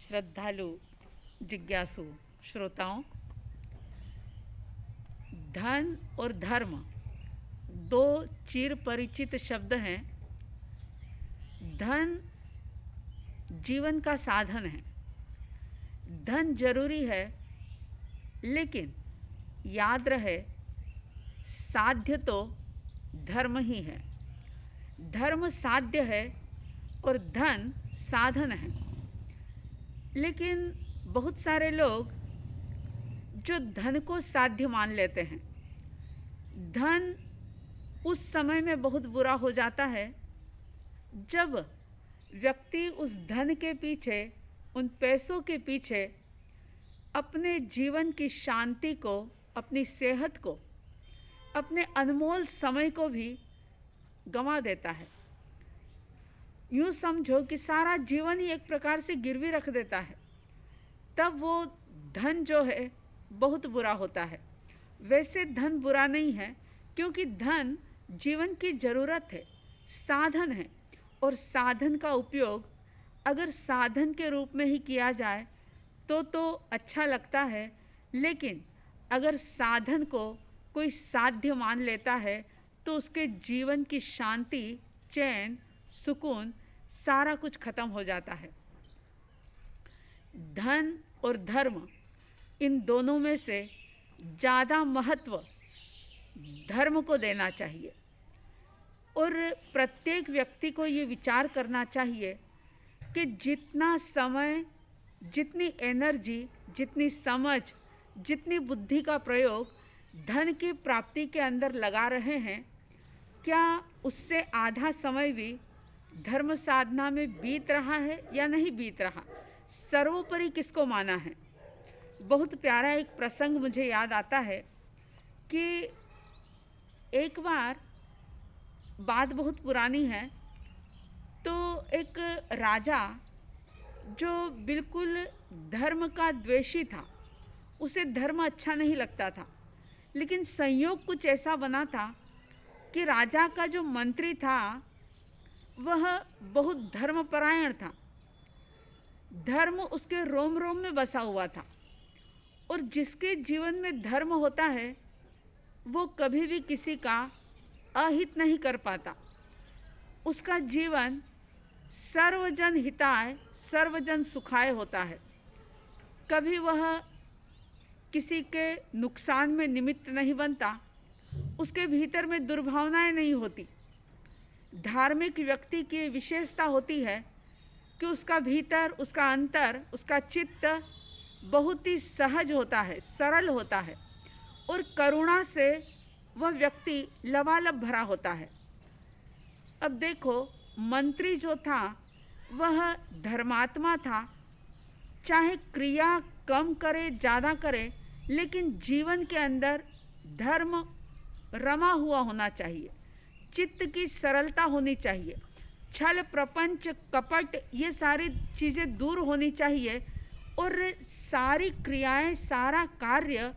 श्रद्धालु जिज्ञासु श्रोताओं, धन और धर्म दो चिर परिचित शब्द हैं। धन जीवन का साधन है। धन जरूरी है, लेकिन याद रहे साध्य तो धर्म ही है। धर्म साध्य है और धन साधन है। लेकिन बहुत सारे लोग जो धन को साध्य मान लेते हैं, धन उस समय में बहुत बुरा हो जाता है जब व्यक्ति उस धन के पीछे, उन पैसों के पीछे अपने जीवन की शांति को, अपनी सेहत को, अपने अनमोल समय को भी गंवा देता है। यूँ समझो कि सारा जीवन ही एक प्रकार से गिरवी रख देता है। तब वो धन जो है बहुत बुरा होता है। वैसे धन बुरा नहीं है, क्योंकि धन जीवन की ज़रूरत है, साधन है। और साधन का उपयोग अगर साधन के रूप में ही किया जाए तो अच्छा लगता है। लेकिन अगर साधन को कोई साध्य मान लेता है तो उसके जीवन की शांति, चैन, सुकून सारा कुछ खत्म हो जाता है। धन और धर्म, इन दोनों में से ज़्यादा महत्व धर्म को देना चाहिए। और प्रत्येक व्यक्ति को ये विचार करना चाहिए कि जितना समय, जितनी एनर्जी, जितनी समझ, जितनी बुद्धि का प्रयोग धन की प्राप्ति के अंदर लगा रहे हैं, क्या उससे आधा समय भी धर्म साधना में बीत रहा है या नहीं बीत रहा? सर्वोपरि किसको माना है? बहुत प्यारा एक प्रसंग मुझे याद आता है कि एक बार, बात बहुत पुरानी है, तो एक राजा जो बिल्कुल धर्म का द्वेषी था, उसे धर्म अच्छा नहीं लगता था। लेकिन संयोग कुछ ऐसा बना था कि राजा का जो मंत्री था वह बहुत धर्मपरायण था। धर्म उसके रोम रोम में बसा हुआ था। और जिसके जीवन में धर्म होता है वो कभी भी किसी का अहित नहीं कर पाता। उसका जीवन सर्वजन हिताय, सर्वजन सुखाय होता है। कभी वह किसी के नुकसान में निमित्त नहीं बनता। उसके भीतर में दुर्भावनाएं नहीं होती। धार्मिक व्यक्ति की विशेषता होती है कि उसका भीतर, उसका अंतर, उसका चित्त बहुत ही सहज होता है, सरल होता है और करुणा से वह व्यक्ति लबालब भरा होता है। अब देखो, मंत्री जो था वह धर्मात्मा था। चाहे क्रिया कम करे, ज़्यादा करे, लेकिन जीवन के अंदर धर्म रमा हुआ होना चाहिए। चित्त की सरलता होनी चाहिए। छल, प्रपंच, कपट, ये सारी चीज़ें दूर होनी चाहिए। और सारी क्रियाएं, सारा कार्य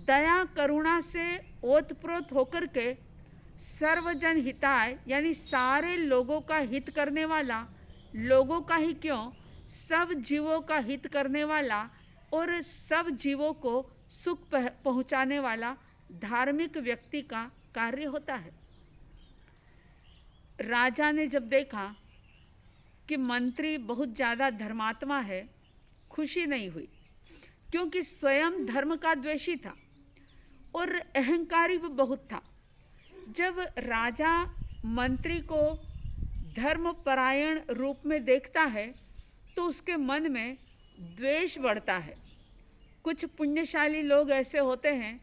दया करुणा से ओतप्रोत होकर के सर्वजन हिताय, यानी सारे लोगों का हित करने वाला, लोगों का ही क्यों, सब जीवों का हित करने वाला और सब जीवों को सुख पहुंचाने वाला धार्मिक व्यक्ति का कार्य होता है। राजा ने जब देखा कि मंत्री बहुत ज़्यादा धर्मात्मा है, खुशी नहीं हुई, क्योंकि स्वयं धर्म का द्वेषी था और अहंकारी भी बहुत था। जब राजा मंत्री को धर्मपरायण रूप में देखता है तो उसके मन में द्वेष बढ़ता है। कुछ पुण्यशाली लोग ऐसे होते हैं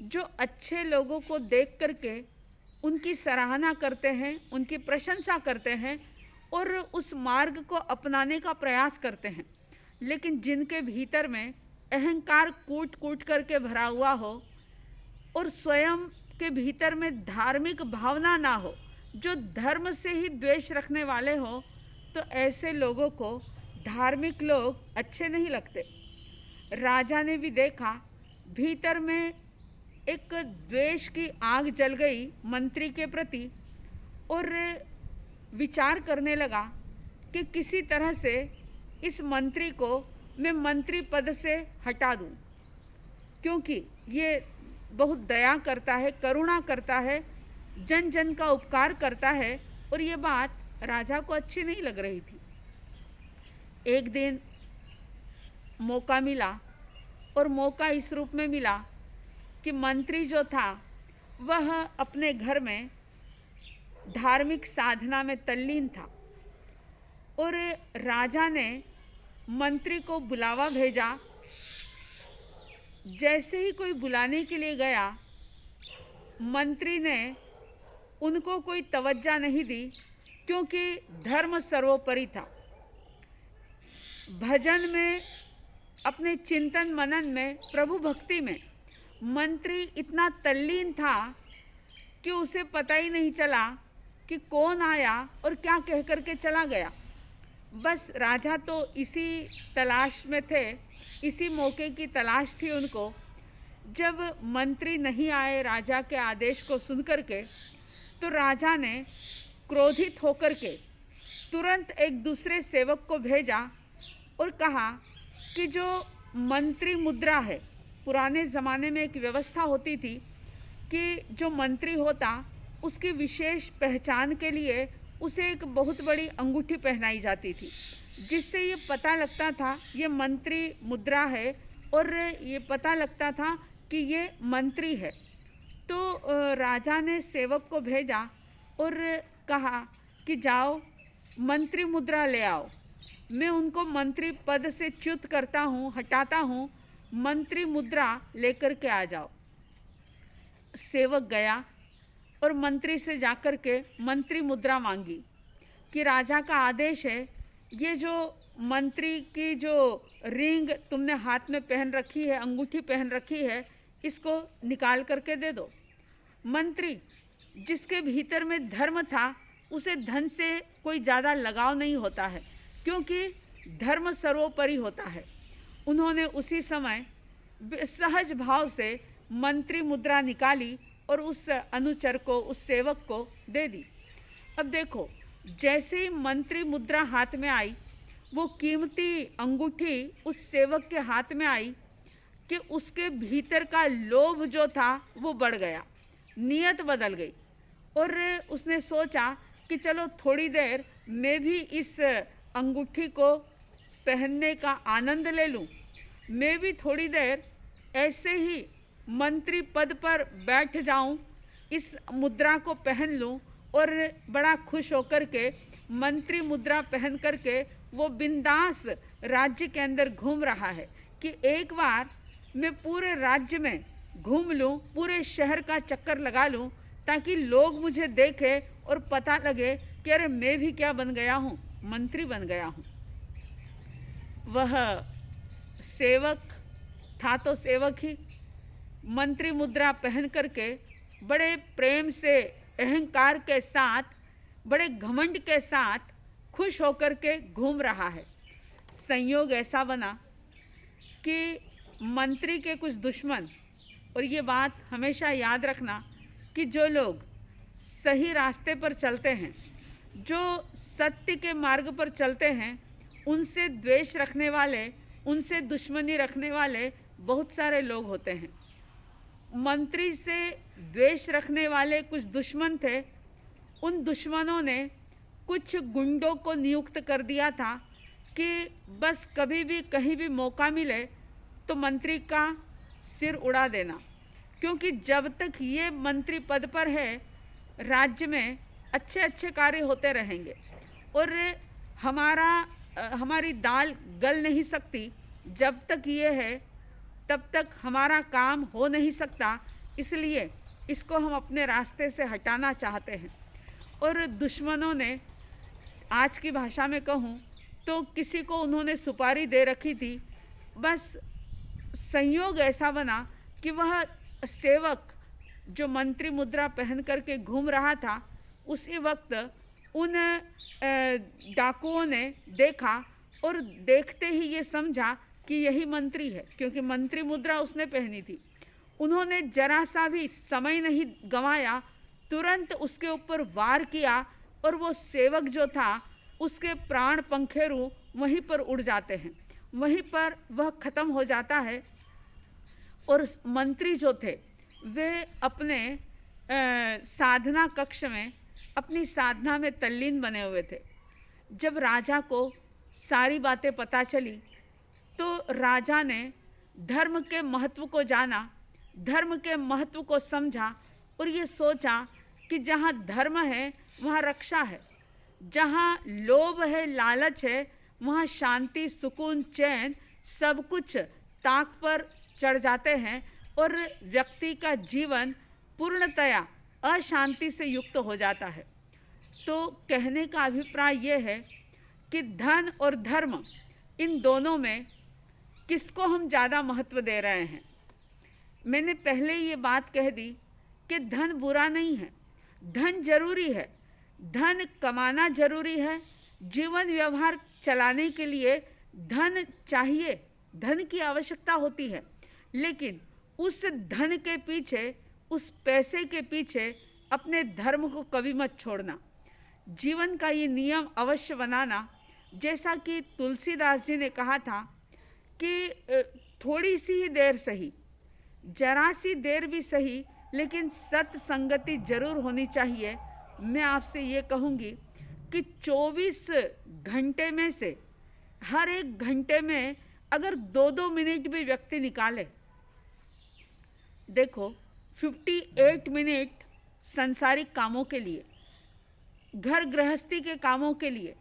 जो अच्छे लोगों को देख करके उनकी सराहना करते हैं, उनकी प्रशंसा करते हैं और उस मार्ग को अपनाने का प्रयास करते हैं। लेकिन जिनके भीतर में अहंकार कूट कूट करके भरा हुआ हो और स्वयं के भीतर में धार्मिक भावना ना हो, जो धर्म से ही द्वेष रखने वाले हो, तो ऐसे लोगों को धार्मिक लोग अच्छे नहीं लगते। राजा ने भी देखा भीतर में एक द्वेष की आग जल गई मंत्री के प्रति और विचार करने लगा कि किसी तरह से इस मंत्री को मैं मंत्री पद से हटा दूं, क्योंकि ये बहुत दया करता है, करुणा करता है, जन जन का उपकार करता है। और ये बात राजा को अच्छी नहीं लग रही थी। एक दिन मौका मिला, और मौका इस रूप में मिला कि मंत्री जो था वह अपने घर में धार्मिक साधना में तल्लीन था, और राजा ने मंत्री को बुलावा भेजा। जैसे ही कोई बुलाने के लिए गया, मंत्री ने उनको कोई तवज्जो नहीं दी, क्योंकि धर्म सर्वोपरि था। भजन में, अपने चिंतन मनन में, प्रभु भक्ति में मंत्री इतना तल्लीन था कि उसे पता ही नहीं चला कि कौन आया और क्या कह कर के चला गया। बस राजा तो इसी तलाश में थे, इसी मौके की तलाश थी उनको। जब मंत्री नहीं आए राजा के आदेश को सुनकर के, तो राजा ने क्रोधित होकर के तुरंत एक दूसरे सेवक को भेजा और कहा कि जो मंत्री मुद्रा है, पुराने ज़माने में एक व्यवस्था होती थी कि जो मंत्री होता उसकी विशेष पहचान के लिए उसे एक बहुत बड़ी अंगूठी पहनाई जाती थी, जिससे ये पता लगता था ये मंत्री मुद्रा है, और ये पता लगता था कि ये मंत्री है। तो राजा ने सेवक को भेजा और कहा कि जाओ मंत्री मुद्रा ले आओ, मैं उनको मंत्री पद से च्युत करता हूँ, हटाता हूँ, मंत्री मुद्रा लेकर के आ जाओ। सेवक गया और मंत्री से जाकर के मंत्री मुद्रा मांगी कि राजा का आदेश है, ये जो मंत्री की जो रिंग तुमने हाथ में पहन रखी है, अंगूठी पहन रखी है, इसको निकाल करके दे दो। मंत्री, जिसके भीतर में धर्म था, उसे धन से कोई ज़्यादा लगाव नहीं होता है, क्योंकि धर्म सर्वोपरि होता है। उन्होंने उसी समय सहज भाव से मंत्री मुद्रा निकाली और उस अनुचर को, उस सेवक को दे दी। अब देखो, जैसे ही मंत्री मुद्रा हाथ में आई, वो कीमती अंगूठी उस सेवक के हाथ में आई कि उसके भीतर का लोभ जो था वो बढ़ गया, नीयत बदल गई, और उसने सोचा कि चलो थोड़ी देर मैं भी इस अंगूठी को पहनने का आनंद ले लूं, मैं भी थोड़ी देर ऐसे ही मंत्री पद पर बैठ जाऊं, इस मुद्रा को पहन लूं, और बड़ा खुश होकर के मंत्री मुद्रा पहन करके वो बिंदास राज्य के अंदर घूम रहा है कि एक बार मैं पूरे राज्य में घूम लूं, पूरे शहर का चक्कर लगा लूं, ताकि लोग मुझे देखें और पता लगे कि अरे मैं भी क्या बन गया हूँ, मंत्री बन गया हूँ। वह सेवक था तो सेवक ही, मंत्री मुद्रा पहन करके बड़े प्रेम से, अहंकार के साथ, बड़े घमंड के साथ खुश होकर के घूम रहा है। संयोग ऐसा बना कि मंत्री के कुछ दुश्मन, और ये बात हमेशा याद रखना कि जो लोग सही रास्ते पर चलते हैं, जो सत्य के मार्ग पर चलते हैं, उनसे द्वेष रखने वाले, उनसे दुश्मनी रखने वाले बहुत सारे लोग होते हैं। मंत्री से द्वेष रखने वाले कुछ दुश्मन थे। उन दुश्मनों ने कुछ गुंडों को नियुक्त कर दिया था कि बस कभी भी कहीं भी मौका मिले तो मंत्री का सिर उड़ा देना, क्योंकि जब तक ये मंत्री पद पर है, राज्य में अच्छे अच्छे कार्य होते रहेंगे, और हमारी दाल गल नहीं सकती। जब तक ये है तब तक हमारा काम हो नहीं सकता, इसलिए इसको हम अपने रास्ते से हटाना चाहते हैं। और दुश्मनों ने, आज की भाषा में कहूँ तो किसी को उन्होंने सुपारी दे रखी थी। बस संयोग ऐसा बना कि वह सेवक जो मंत्री मुद्रा पहन करके घूम रहा था, उसी वक्त उन डाकुओं ने देखा, और देखते ही ये समझा कि यही मंत्री है, क्योंकि मंत्री मुद्रा उसने पहनी थी। उन्होंने जरा सा भी समय नहीं गंवाया, तुरंत उसके ऊपर वार किया, और वो सेवक जो था उसके प्राण पंखेरु वहीं पर उड़ जाते हैं, वहीं पर वह खत्म हो जाता है। और मंत्री जो थे वे अपने साधना कक्ष में अपनी साधना में तल्लीन बने हुए थे। जब राजा को सारी बातें पता चली तो राजा ने धर्म के महत्व को जाना, धर्म के महत्व को समझा और ये सोचा कि जहाँ धर्म है वहाँ रक्षा है, जहाँ लोभ है, लालच है, वहाँ शांति, सुकून, चैन सब कुछ ताक पर चढ़ जाते हैं और व्यक्ति का जीवन पूर्णतया अशांति से युक्त हो जाता है। तो कहने का अभिप्राय ये है कि धन और धर्म इन दोनों में किसको हम ज़्यादा महत्व दे रहे हैं। मैंने पहले ये बात कह दी कि धन बुरा नहीं है, धन जरूरी है, धन कमाना जरूरी है, जीवन व्यवहार चलाने के लिए धन चाहिए, धन की आवश्यकता होती है। लेकिन उस धन के पीछे, उस पैसे के पीछे अपने धर्म को कभी मत छोड़ना। जीवन का ये नियम अवश्य बनाना, जैसा कि तुलसीदास जी ने कहा था कि थोड़ी सी ही देर सही, जरा सी देर भी सही, लेकिन सत्संगति जरूर होनी चाहिए। मैं आपसे ये कहूँगी कि 24 घंटे में से हर एक घंटे में अगर 2-2 मिनट भी व्यक्ति निकाले, देखो 58 मिनट संसारिक कामों के लिए, घर गृहस्थी के कामों के लिए,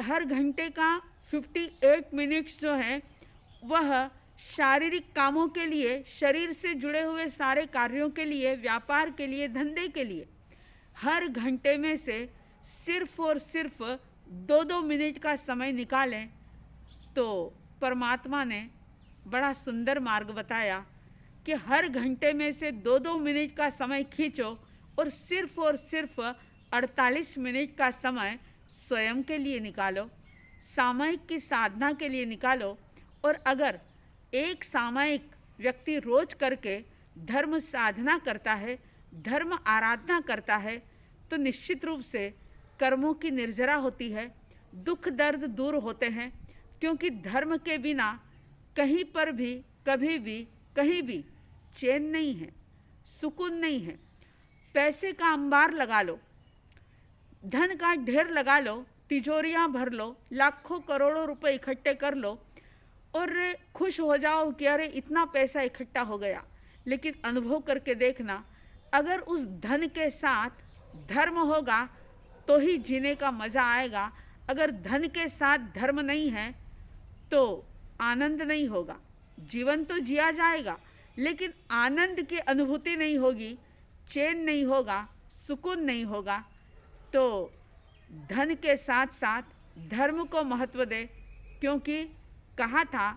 हर घंटे का 58 मिनट्स जो है वह शारीरिक कामों के लिए, शरीर से जुड़े हुए सारे कार्यों के लिए, व्यापार के लिए, धंधे के लिए, हर घंटे में से सिर्फ और सिर्फ 2-2 मिनट का समय निकालें तो परमात्मा ने बड़ा सुंदर मार्ग बताया कि हर घंटे में से 2-2 मिनट का समय खींचो और सिर्फ 48 मिनट का समय स्वयं के लिए निकालो, सामयिक की साधना के लिए निकालो। और अगर एक सामयिक व्यक्ति रोज करके धर्म साधना करता है, धर्म आराधना करता है, तो निश्चित रूप से कर्मों की निर्जरा होती है, दुख दर्द दूर होते हैं। क्योंकि धर्म के बिना कहीं पर भी, कभी भी, कहीं भी चैन नहीं है, सुकून नहीं है। पैसे का अंबार लगा लो, धन का ढेर लगा लो, तिजोरियां भर लो, लाखों करोड़ों रुपए इकट्ठे कर लो और खुश हो जाओ कि अरे इतना पैसा इकट्ठा हो गया। लेकिन अनुभव करके देखना, अगर उस धन के साथ धर्म होगा तो ही जीने का मज़ा आएगा। अगर धन के साथ धर्म नहीं है तो आनंद नहीं होगा। जीवन तो जिया जाएगा लेकिन आनंद की अनुभूति नहीं होगी, चैन नहीं होगा, सुकून नहीं होगा। तो धन के साथ साथ धर्म को महत्व दे, क्योंकि कहा था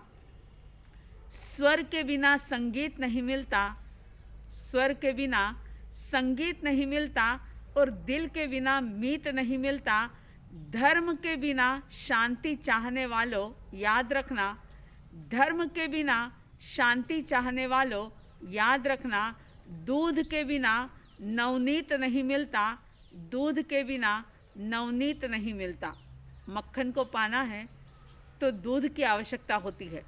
स्वर के बिना संगीत नहीं मिलता, स्वर के बिना संगीत नहीं मिलता और दिल के बिना मीत नहीं मिलता। धर्म के बिना शांति चाहने वालों याद रखना, धर्म के बिना शांति चाहने वालों याद रखना, दूध के बिना नवनीत नहीं मिलता, दूध के बिना नवनीत नहीं मिलता। मक्खन को पाना है तो दूध की आवश्यकता होती है,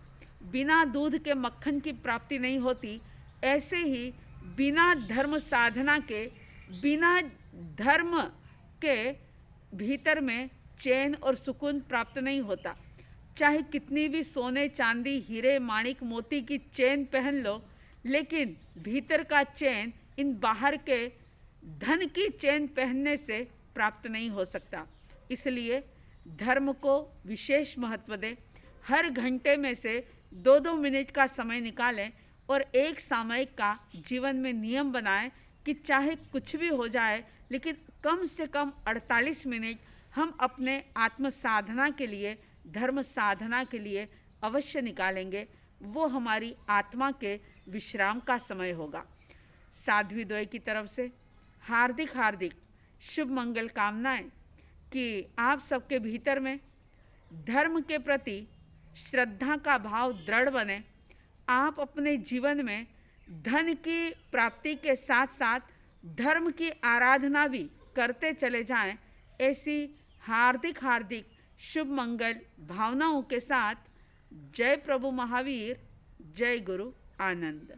बिना दूध के मक्खन की प्राप्ति नहीं होती। ऐसे ही बिना धर्म साधना के, बिना धर्म के भीतर में चैन और सुकून प्राप्त नहीं होता। चाहे कितनी भी सोने चांदी हीरे माणिक मोती की चैन पहन लो, लेकिन भीतर का चैन इन बाहर के धन की चैन पहनने से प्राप्त नहीं हो सकता। इसलिए धर्म को विशेष महत्व दें, हर घंटे में से 2-2 मिनट का समय निकालें और एक सामयिक का जीवन में नियम बनाएं कि चाहे कुछ भी हो जाए लेकिन कम से कम 48 मिनट हम अपने आत्म साधना के लिए, धर्म साधना के लिए अवश्य निकालेंगे। वो हमारी आत्मा के विश्राम का समय होगा। साध्वी द्वय की तरफ से हार्दिक हार्दिक शुभ मंगल कामनाएं कि आप सबके भीतर में धर्म के प्रति श्रद्धा का भाव दृढ़ बने। आप अपने जीवन में धन की प्राप्ति के साथ साथ धर्म की आराधना भी करते चले जाएं। ऐसी हार्दिक हार्दिक शुभ मंगल भावनाओं के साथ जय प्रभु महावीर, जय गुरु आनंद।